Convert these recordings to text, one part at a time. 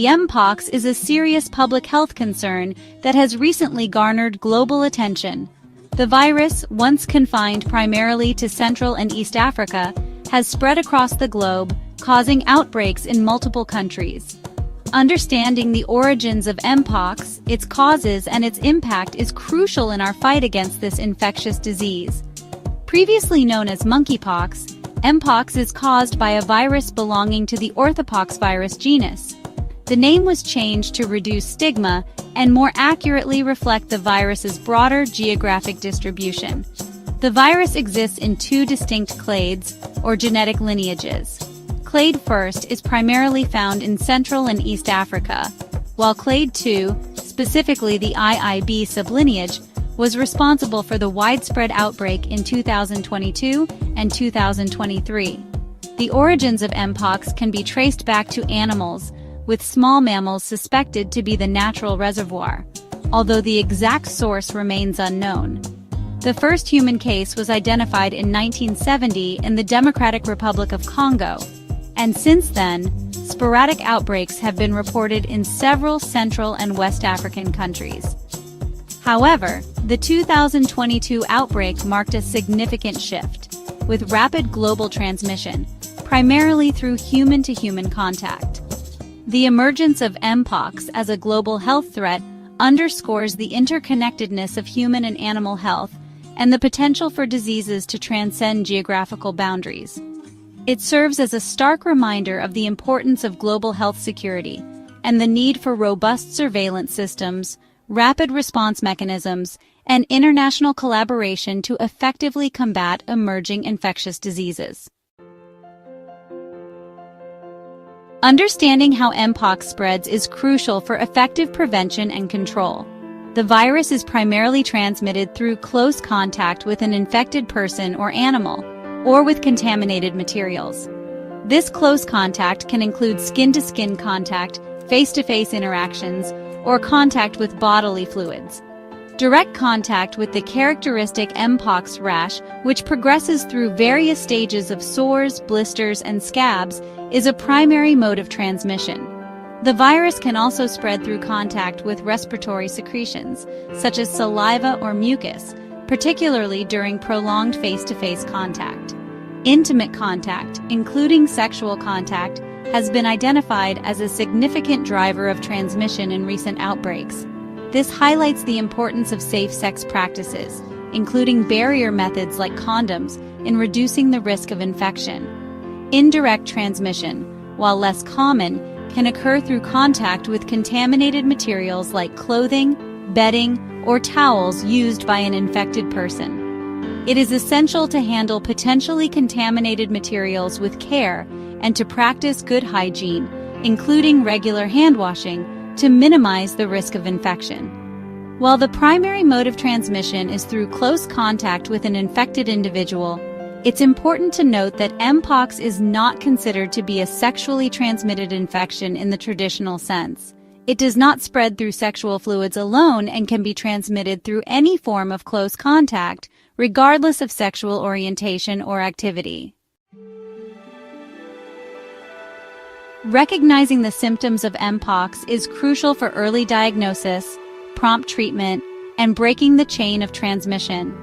the MPox is a serious public health concern that has recently garnered global attention. The virus, once confined primarily to Central and East Africa, has spread across the globe, causing outbreaks in multiple countries. Understanding the origins of MPox, its causes, and its impact is crucial in our fight against this infectious disease. Previously known as monkeypox, MPox is caused by a virus belonging to the orthopox virus genus. The name was changed to reduce stigma and more accurately reflect the virus's broader geographic distribution. The virus exists in two distinct clades, or genetic lineages. Clade 1 is primarily found in Central and East Africa, while Clade 2, specifically the IIB sublineage, was responsible for the widespread outbreak in 2022 and 2023. The origins of MPox can be traced back to animals, with small mammals suspected to be the natural reservoir, although the exact source remains unknown. The first human case was identified in 1970 in the Democratic Republic of Congo, and since then, sporadic outbreaks have been reported in several Central and West African countries. However, the 2022 outbreak marked a significant shift, with rapid global transmission, primarily through human-to-human contact. The emergence of MPox as a global health threat underscores the interconnectedness of human and animal health and the potential for diseases to transcend geographical boundaries. It serves as a stark reminder of the importance of global health security and the need for robust surveillance systems, rapid response mechanisms, and international collaboration to effectively combat emerging infectious diseases. Understanding how MPox spreads is crucial for effective prevention and control. The virus is primarily transmitted through close contact with an infected person or animal, or with contaminated materials. This close contact can include skin-to-skin contact, face-to-face interactions, or contact with bodily fluids. Direct contact with the characteristic MPox rash, which progresses through various stages of sores, blisters, and scabs, is a primary mode of transmission. The virus can also spread through contact with respiratory secretions, such as saliva or mucus, particularly during prolonged face-to-face contact. Intimate contact, including sexual contact, has been identified as a significant driver of transmission in recent outbreaks. This highlights the importance of safe sex practices, including barrier methods like condoms, in reducing the risk of infection. Indirect transmission, while less common, can occur through contact with contaminated materials like clothing, bedding, or towels used by an infected person. It is essential to handle potentially contaminated materials with care and to practice good hygiene, including regular hand washing, to minimize the risk of infection. While the primary mode of transmission is through close contact with an infected individual, it's important to note that MPox is not considered to be a sexually transmitted infection in the traditional sense. It does not spread through sexual fluids alone and can be transmitted through any form of close contact, regardless of sexual orientation or activity. Recognizing the symptoms of MPox is crucial for early diagnosis, prompt treatment, and breaking the chain of transmission.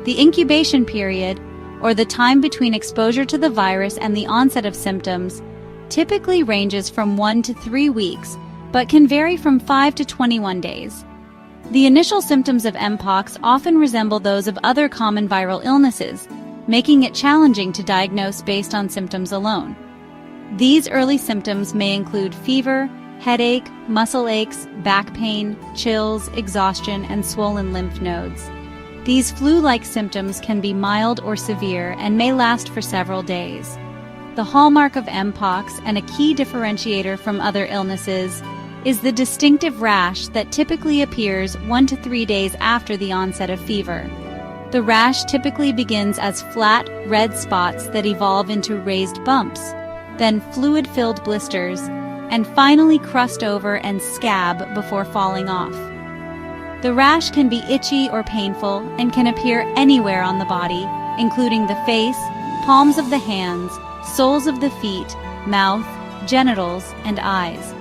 The incubation period, or the time between exposure to the virus and the onset of symptoms, typically ranges from 1 to 3 weeks, but can vary from 5 to 21 days. The initial symptoms of MPox often resemble those of other common viral illnesses, making it challenging to diagnose based on symptoms alone. These early symptoms may include fever, headache, muscle aches, back pain, chills, exhaustion, and swollen lymph nodes. These flu-like symptoms can be mild or severe and may last for several days. The hallmark of MPox and a key differentiator from other illnesses is the distinctive rash that typically appears 1 to 3 days after the onset of fever. The rash typically begins as flat, red spots that evolve into raised bumps, then fluid-filled blisters, and finally crust over and scab before falling off. The rash can be itchy or painful and can appear anywhere on the body, including the face, palms of the hands, soles of the feet, mouth, genitals, and eyes.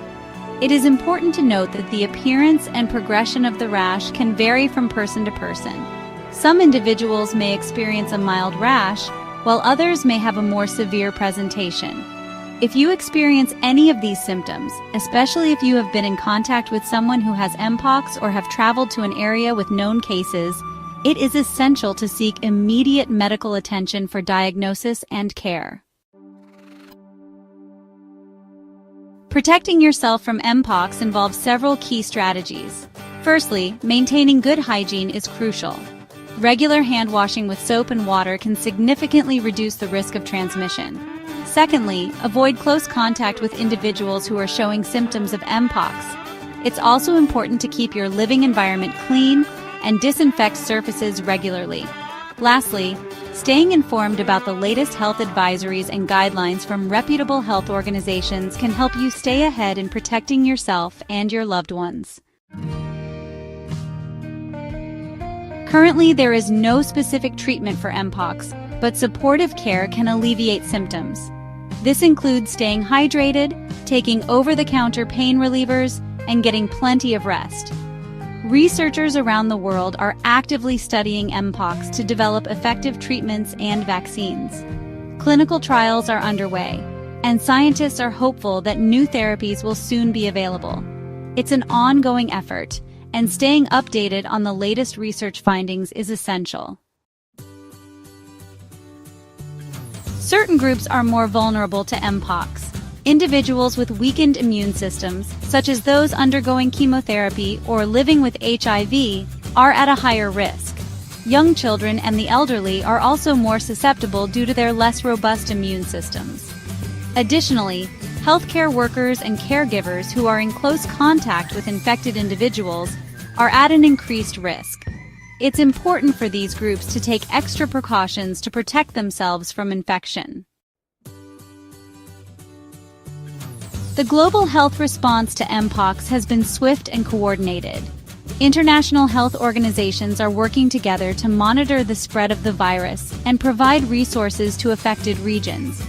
It is important to note that the appearance and progression of the rash can vary from person to person. Some individuals may experience a mild rash, while others may have a more severe presentation. If you experience any of these symptoms, especially if you have been in contact with someone who has MPox or have traveled to an area with known cases, it is essential to seek immediate medical attention for diagnosis and care. Protecting yourself from MPox involves several key strategies. Firstly, maintaining good hygiene is crucial. Regular hand washing with soap and water can significantly reduce the risk of transmission. Secondly, avoid close contact with individuals who are showing symptoms of MPox. It's also important to keep your living environment clean and disinfect surfaces regularly. Lastly, staying informed about the latest health advisories and guidelines from reputable health organizations can help you stay ahead in protecting yourself and your loved ones. Currently, there is no specific treatment for MPox, but supportive care can alleviate symptoms. This includes staying hydrated, taking over-the-counter pain relievers, and getting plenty of rest. Researchers around the world are actively studying MPox to develop effective treatments and vaccines. Clinical trials are underway, and scientists are hopeful that new therapies will soon be available. It's an ongoing effort, and staying updated on the latest research findings is essential. Certain groups are more vulnerable to MPox. Individuals with weakened immune systems, such as those undergoing chemotherapy or living with HIV, are at a higher risk. Young children and the elderly are also more susceptible due to their less robust immune systems. Additionally, healthcare workers and caregivers who are in close contact with infected individuals are at an increased risk. It's important for these groups to take extra precautions to protect themselves from infection. The global health response to MPox has been swift and coordinated. International health organizations are working together to monitor the spread of the virus and provide resources to affected regions.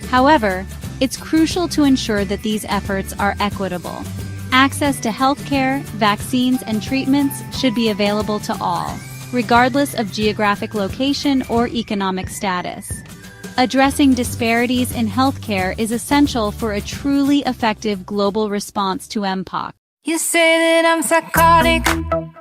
However, it's crucial to ensure that these efforts are equitable. Access to healthcare, vaccines, and treatments should be available to all, regardless of geographic location or economic status. Addressing disparities in healthcare is essential for a truly effective global response to MPox. You say that I'm psychotic.